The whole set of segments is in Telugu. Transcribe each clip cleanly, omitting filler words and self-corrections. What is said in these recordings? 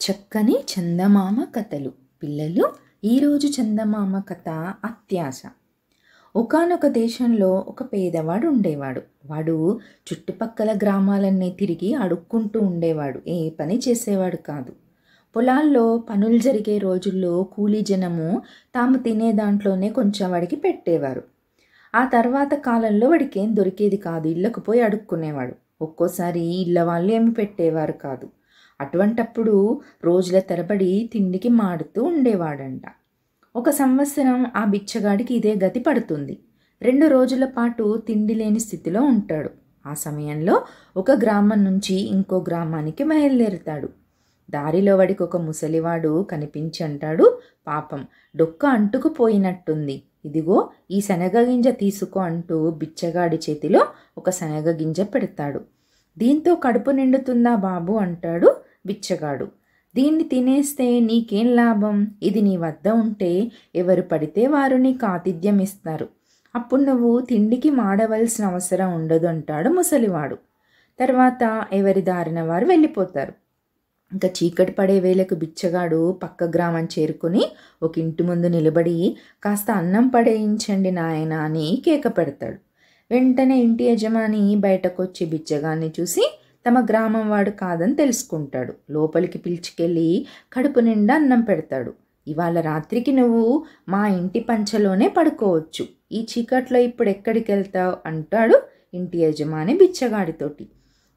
చక్కని చందమామ కథలు. పిల్లలు, ఈరోజు చందమామ కథ అత్యాశ. ఒకానొక దేశంలో ఒక పేదవాడు ఉండేవాడు. వాడు చుట్టుపక్కల గ్రామాలన్నీ తిరిగి అడుక్కుంటూ ఉండేవాడు. ఏ పని చేసేవాడు కాదు. పొలాల్లో పనులు జరిగే రోజుల్లో కూలీ జనము తాము తినే దాంట్లోనే కొంచెం వాడికి పెట్టేవారు. ఆ తర్వాత కాలంలో వాడికి ఏం దొరికేది కాదు. ఇళ్ళకు పోయి అడుక్కునేవాడు. ఒక్కోసారి ఇళ్ళ వాళ్ళు ఏమి పెట్టేవారు కాదు. అటువంటప్పుడు రోజుల తరబడి తిండికి మాడుతూ ఉండేవాడంట. ఒక సంవత్సరం ఆ బిచ్చగాడికి ఇదే గతి పడుతుంది. 2 రోజుల పాటు తిండి లేని స్థితిలో ఉంటాడు. ఆ సమయంలో ఒక గ్రామం నుంచి ఇంకో గ్రామానికి బయలుదేరుతాడు. దారిలో వాడికి ఒక ముసలివాడు కనిపించి అంటాడు, పాపం డొక్క అంటుకుపోయినట్టుంది, ఇదిగో ఈ శనగ గింజ తీసుకో అంటూ బిచ్చగాడి చేతిలో ఒక శనగ గింజ పెడతాడు. దీంతో కడుపు నిండుతుందా బాబు అంటాడు బిచ్చగాడు. దీన్ని తినేస్తే నీకేం లాభం? ఇది నీ వద్ద ఉంటే ఎవరు పడితే వారు నీకు ఆతిథ్యం ఇస్తారు. అప్పుడు నువ్వు తిండికి మాడవలసిన అవసరం ఉండదు అంటాడు ముసలివాడు. తర్వాత ఎవరి దారిన వారు వెళ్ళిపోతారు. ఇంకా చీకటి పడే వేళకు బిచ్చగాడు పక్క గ్రామం చేరుకుని ఒక ఇంటి ముందు నిలబడి, కాస్త అన్నం పడేయించండి నాయన అని కేక పెడతాడు. వెంటనే ఇంటి యజమాని బయటకొచ్చి బిచ్చగాన్ని చూసి తమ గ్రామం వాడు కాదని తెలుసుకుంటాడు. లోపలికి పిలిచికెళ్ళి కడుపు నిండా అన్నం పెడతాడు. ఇవాళ రాత్రికి నువ్వు మా ఇంటి పంచలోనే పడుకోవచ్చు. ఈ చీకట్లో ఇప్పుడు ఎక్కడికి వెళ్తావు అంటాడు ఇంటి యజమాని బిచ్చగాడితోటి.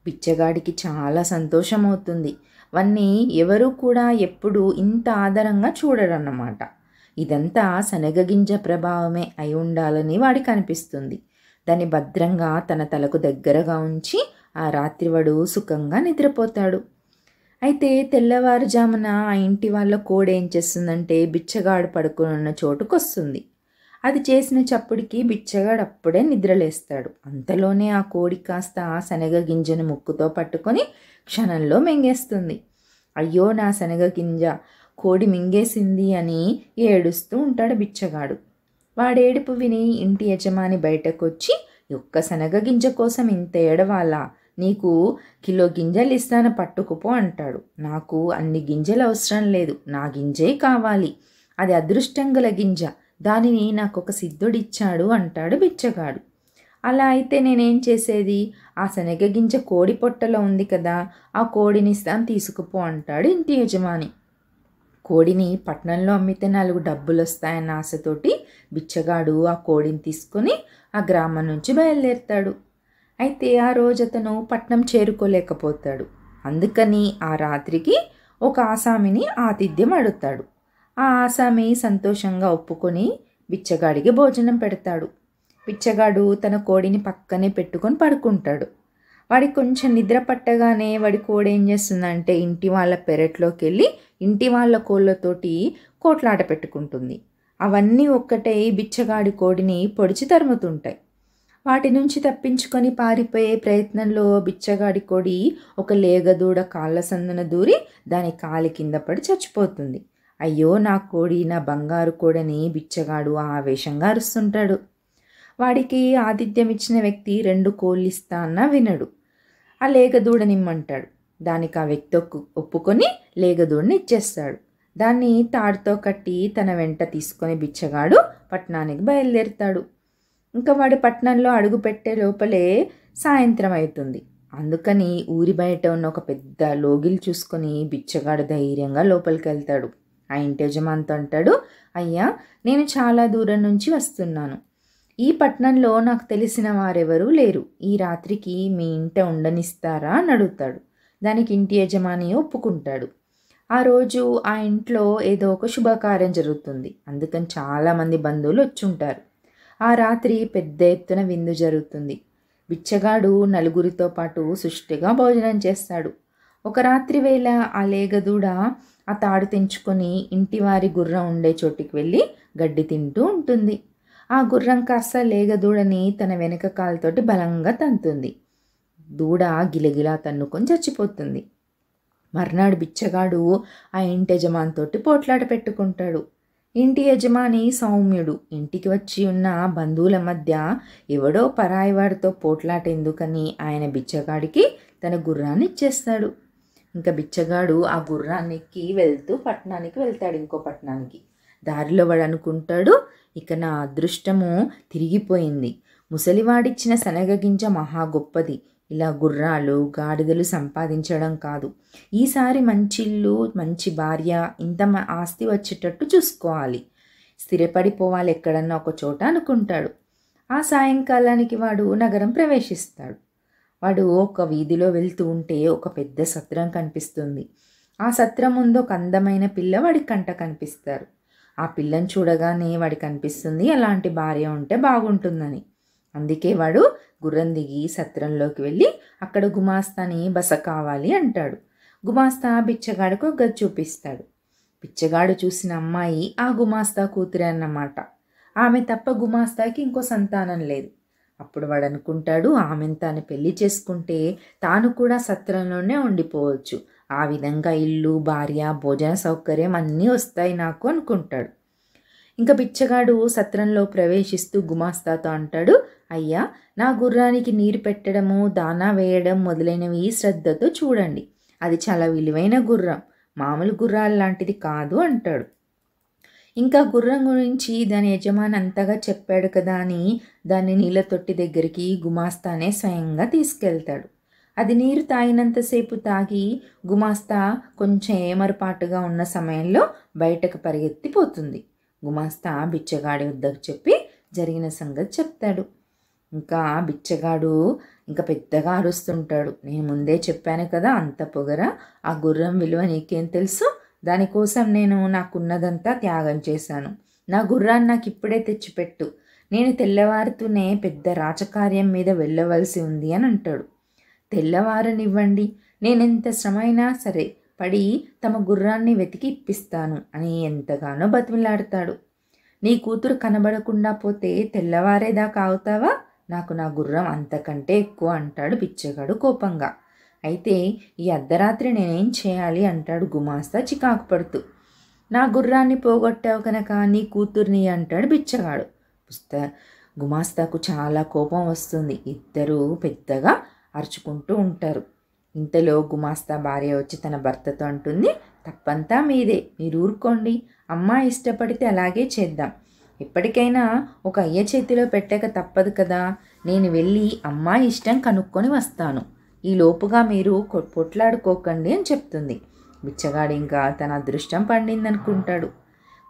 బిచ్చగాడికి చాలా సంతోషం అవుతుంది. వాన్ని ఎవరు కూడా ఎప్పుడు ఇంత ఆదరంగా చూడరన్నమాట. ఇదంతా శనగగింజ ప్రభావమే అయి ఉండాలని వాడికి అనిపిస్తుంది. దాన్ని భద్రంగా తన తలకు దగ్గరగా ఉంచి ఆ రాత్రి వాడు సుఖంగా నిద్రపోతాడు. అయితే తెల్లవారుజామున ఆ ఇంటి వాళ్ళ కోడి ఏం చేస్తుందంటే బిచ్చగాడు పడుకున్న చోటుకు వస్తుంది. అది చేసిన చప్పుడికి బిచ్చగాడు అప్పుడే నిద్రలేస్తాడు. అంతలోనే ఆ కోడి కాస్త శనగ గింజను ముక్కుతో పట్టుకొని క్షణంలో మింగేస్తుంది. అయ్యో నా శనగ గింజ కోడి మింగేసింది అని ఏడుస్తూ ఉంటాడు బిచ్చగాడు. వాడేడుపు విని ఇంటి యజమాని బయటకు వచ్చి, ఒక్క శనగ గింజ కోసం ఇంత ఏడవాలా? నీకు కిలో గింజలు ఇస్తాను పట్టుకుపో అంటాడు. నాకు అన్ని గింజలు అవసరం లేదు, నా గింజే కావాలి. అది అదృష్టం గల గింజ, దానిని నాకు ఒక సిద్ధుడిచ్చాడు అంటాడు బిచ్చగాడు. అలా అయితే నేనేం చేసేది? ఆ శనగ గింజ కోడి పొట్టలో ఉంది కదా, ఆ కోడిని ఇస్తాను తీసుకుపో అంటాడు ఇంటి యజమాని. కోడిని పట్నంలో అమ్మితే 4 డబ్బులు వస్తాయన్న ఆశతోటి బిచ్చగాడు ఆ కోడిని తీసుకొని ఆ గ్రామం నుంచి బయలుదేరుతాడు. అయితే ఆ రోజు అతను పట్నం చేరుకోలేకపోతాడు. అందుకని ఆ రాత్రికి ఒక ఆసామిని ఆతిథ్యం అడుగుతాడు. ఆ ఆసామి సంతోషంగా ఒప్పుకొని బిచ్చగాడికి భోజనం పెడతాడు. బిచ్చగాడు తన కోడిని పక్కనే పెట్టుకొని పడుకుంటాడు. వాడికి కొంచెం నిద్ర పట్టగానే వాడి కోడి ఏం చేస్తుందంటే ఇంటి వాళ్ళ పెరట్లోకి వెళ్ళి ఇంటి వాళ్ళ కోళ్ళతోటి కోట్లాట పెట్టుకుంటుంది. అవన్నీ ఒక్కటే బిచ్చగాడి కోడిని పొడిచి తరుముతుంటాయి. వాటి నుంచి తప్పించుకొని పారిపోయే ప్రయత్నంలో బిచ్చగాడి కోడి ఒక లేగదూడ కాళ్ళ సందున దూరి దాని కాలి కింద పడి చచ్చిపోతుంది. అయ్యో నా కోడి, నా బంగారు కోడని బిచ్చగాడు ఆవేశంగా అరుస్తుంటాడు. వాడికి ఆతిథ్యం ఇచ్చిన వ్యక్తి 2 కోళ్ళు ఇస్తా అన్నా వినడు. ఆ లేగదూడనిమ్మంటాడు. దానికి ఆ వ్యక్తి ఒప్పుకొని లేగదూడని ఇచ్చేస్తాడు. దాన్ని తాడుతో కట్టి తన వెంట తీసుకొని బిచ్చగాడు పట్టణానికి బయలుదేరుతాడు. ఇంకా వాడు పట్టణంలో అడుగు పెట్టే లోపలే సాయంత్రం అవుతుంది. అందుకని ఊరి బయట ఉన్న ఒక పెద్ద లోగిలు చూసుకొని బిచ్చగాడు ధైర్యంగా లోపలికి వెళ్తాడు. ఆ ఇంటి యజమానితో అంటాడు, అయ్యా నేను చాలా దూరం నుంచి వస్తున్నాను. ఈ పట్టణంలో నాకు తెలిసిన వారెవరూ లేరు. ఈ రాత్రికి మీ ఇంట ఉండనిస్తారా అని అడుగుతాడు. దానికి ఇంటి యజమాని ఒప్పుకుంటాడు. ఆ రోజు ఆ ఇంట్లో ఏదో ఒక శుభకార్యం జరుగుతుంది. అందుకని చాలామంది బంధువులు వచ్చుంటారు. ఆ రాత్రి పెద్ద ఎత్తున విందు జరుగుతుంది. బిచ్చగాడు నలుగురితో పాటు సుష్టిగా భోజనం చేస్తాడు. ఒక రాత్రి వేళ ఆ లేగదూడ ఆ తాడు తెంచుకొని ఇంటివారి గుర్రం ఉండే చోటికి వెళ్ళి గడ్డి తింటూ ఉంటుంది. ఆ గుర్రం కాస్త లేగదూడని తన వెనక కాలుతోటి బలంగా తంతుంది. దూడ గిలగిలా తన్నుకొని చచ్చిపోతుంది. మర్నాడు బిచ్చగాడు ఆ ఇంటి యజమానితోటి పోట్లాట పెట్టుకుంటాడు. ఇంటి యజమాని సౌమ్యుడు. ఇంటికి వచ్చి ఉన్న బంధువుల మధ్య ఎవడో పరాయివాడితో పోట్లాట ఎందుకని ఆయన బిచ్చగాడికి తన గుర్రాన్ని ఇచ్చేస్తాడు. ఇంకా బిచ్చగాడు ఆ గుర్రానికి వెళ్తూ పట్టణానికి వెళ్తాడు, ఇంకో పట్టణానికి. దారిలో వాడు అనుకుంటాడు, ఇక నా అదృష్టము తిరిగిపోయింది. ముసలివాడిచ్చిన శనగ గింజ మహా గొప్పది. ఇలా గుర్రాలు గాడిదలు సంపాదించడం కాదు, ఈసారి మంచి ఇల్లు మంచి భార్య ఇంత ఆస్తి వచ్చేటట్టు చూసుకోవాలి, స్థిరపడిపోవాలి ఎక్కడన్నా ఒక చోట అనుకుంటాడు. ఆ సాయంకాలానికి వాడు నగరం ప్రవేశిస్తాడు. వాడు ఒక వీధిలో వెళ్తూ ఉంటే ఒక పెద్ద సత్రం కనిపిస్తుంది. ఆ సత్రం ముందు ఒక అందమైన పిల్ల వాడి కంట కనిపిస్తారు. ఆ పిల్లని చూడగానే వాడికి అనిపిస్తుంది అలాంటి భార్య ఉంటే బాగుంటుందని. అందుకే వాడు గుర్రం దిగి సత్రంలోకి వెళ్ళి అక్కడ గుమాస్తాని బస కావాలి అంటాడు. గుమాస్తా బిచ్చగాడికి ఒక గది చూపిస్తాడు. బిచ్చగాడు చూసిన అమ్మాయి ఆ గుమాస్తా కూతురే అన్నమాట. ఆమె తప్ప గుమాస్తాకి ఇంకో సంతానం లేదు. అప్పుడు వాడు అనుకుంటాడు, ఆమెను తాను పెళ్లి చేసుకుంటే తాను కూడా సత్రంలోనే ఉండిపోవచ్చు, ఆ విధంగా ఇల్లు భార్య భోజన సౌకర్యం అన్నీ వస్తాయి నాకు అనుకుంటాడు. ఇంకా బిచ్చగాడు సత్రంలో ప్రవేశిస్తూ గుమాస్తాతో అంటాడు, అయ్యా, నా గుర్రానికి నీరు పెట్టడము దానా వేయడం మొదలైనవి శ్రద్ధతో చూడండి, అది చాలా విలువైన గుర్రం, మామూలు గుర్రాలు లాంటిది కాదు అంటాడు. ఇంకా గుర్రం గురించి దాని యజమాని అంతగా చెప్పాడు కదా అని దాన్ని నీళ్ళ తొట్టి దగ్గరికి గుమాస్తానే స్వయంగా తీసుకెళ్తాడు. అది నీరు తాగినంతసేపు తాగి గుమాస్తా కొంచెం ఏమరపాటుగా ఉన్న సమయంలో బయటకు పరిగెత్తిపోతుంది. గుమాస్తా బిచ్చగాడి వద్దకు చెప్పి జరిగిన సంగతి చెప్తాడు. ఇంకా బిచ్చగాడు ఇంకా పెద్దగా అరుస్తుంటాడు, నేను ముందే చెప్పాను కదా, అంత పొగర, ఆ గుర్రం విలువ నీకేం తెలుసు, దానికోసం నేను నాకున్నదంతా త్యాగం చేశాను, నా గుర్రాన్ని నాకు ఇప్పుడే తెచ్చిపెట్టు, నేను తెల్లవారుతూనే పెద్ద రాజకార్యం మీద వెళ్ళవలసి ఉంది అని అంటాడు. తెల్లవారనివ్వండి, నేనెంత శ్రమ అయినా సరే పడి తమ గుర్రాన్ని వెతికి ఇప్పిస్తాను అని ఎంతగానో బతిమిలాడతాడు. నీ కూతురు కనబడకుండా పోతే తెల్లవారేదాకా ఆగుతావా, నాకు నా గుర్రం అంతకంటే ఎక్కువ అంటాడు బిచ్చగాడు కోపంగా. అయితే ఈ అర్ధరాత్రి నేనేం చేయాలి అంటాడు గుమాస్తా చికాకు పడుతూ. నా గుర్రాన్ని పోగొట్టావు కనుక నీ కూతుర్ని అంటాడు బిచ్చగాడు. గుమాస్తాకు చాలా కోపం వస్తుంది. ఇద్దరూ పెద్దగా అరుచుకుంటూ ఉంటారు. ఇంతలో గుమాస్తా భార్య వచ్చి తన భర్తతో అంటుంది, తప్పంతా మీదే, మీరు ఊరుకోండి, అమ్మాయి ఇష్టపడితే అలాగే చేద్దాం, ఎప్పటికైనా ఒక అయ్య చేతిలో పెట్టక తప్పదు కదా, నేను వెళ్ళి అమ్మాయి ఇష్టం కనుక్కొని వస్తాను, ఈ లోపుగా మీరు పొట్లాడుకోకండి అని చెప్తుంది. బిచ్చగాడు ఇంకా తన అదృష్టం పండిందనుకుంటాడు.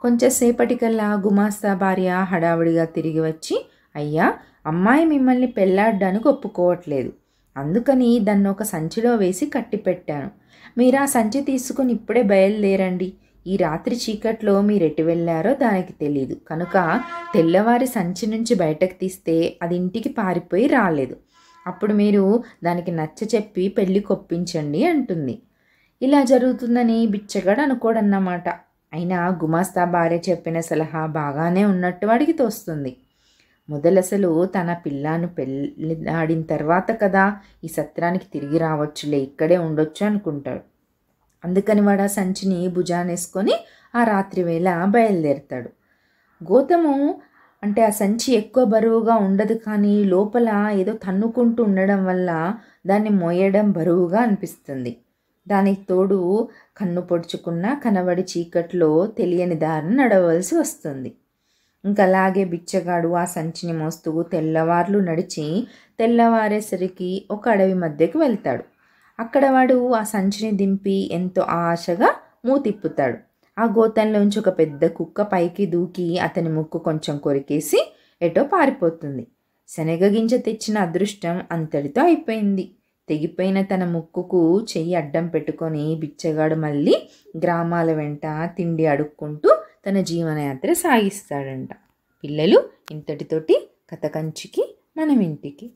కొంచెంసేపటికల్లా గుమాస్తా భార్య హడావుడిగా తిరిగి వచ్చి, అయ్యా, అమ్మాయి మిమ్మల్ని పెళ్లాడడానికి ఒప్పుకోవట్లేదు, అందుకని దాన్ని ఒక సంచిలో వేసి కట్టిపెట్టాను, మీరు ఆ సంచి తీసుకుని ఇప్పుడే బయలుదేరండి, ఈ రాత్రి చీకట్లో మీరు ఎటు వెళ్ళారో దానికి తెలీదు కనుక తెల్లవారి సంచి నుంచి బయటకు తీస్తే అది ఇంటికి పారిపోయి రాలేదు, అప్పుడు మీరు దానికి నచ్చ చెప్పి పెళ్ళి కొప్పించండి అంటుంది. ఇలా జరుగుతుందని బిచ్చగాడు అనుకోడన్నమాట. అయినా గుమాస్తా భార్య చెప్పిన సలహా బాగానే ఉన్నట్టు వాడికి తోస్తుంది. మొదలసలు తన పిల్లను పెళ్ళాడిన తర్వాత కదా ఈ సత్రానికి తిరిగి రావచ్చులే, ఇక్కడే ఉండొచ్చు అనుకుంటాడు. అందుకని వాడు ఆ సంచిని భుజానేసుకొని ఆ రాత్రి వేళ బయలుదేరుతాడు. గౌతము అంటే ఆ సంచి ఎక్కువ బరువుగా ఉండదు, కానీ లోపల ఏదో తన్నుకుంటూ ఉండడం వల్ల దాన్ని మోయడం బరువుగా అనిపిస్తుంది. దానికి తోడు కన్ను పొడుచుకున్న కనబడి చీకట్లో తెలియని దారిని నడవలసి వస్తుంది. ఇంకా అలాగే బిచ్చగాడు ఆ సంచిని మోస్తూ తెల్లవార్లు నడిచి తెల్లవారేసరికి ఒక అడవి మధ్యకి వెళ్తాడు. అక్కడ వాడు ఆ సంచిని దింపి ఎంతో ఆశగా మూతిప్పుతాడు. ఆ గోతంలోంచి ఒక పెద్ద కుక్క పైకి దూకి అతని ముక్కు కొంచెం కొరికేసి ఎటో పారిపోతుంది. శనగగింజ తెచ్చిన అదృష్టం అంతటితో అయిపోయింది. తెగిపోయిన తన ముక్కుకు చెయ్యి అడ్డం పెట్టుకొని బిచ్చగాడు మళ్ళీ గ్రామాల వెంట తిండి అడుక్కుంటూ తన జీవనయాత్ర సాగిస్తాడంట. పిల్లలు, ఇంతటితోటి కథ కంచికి మనం ఇంటికి.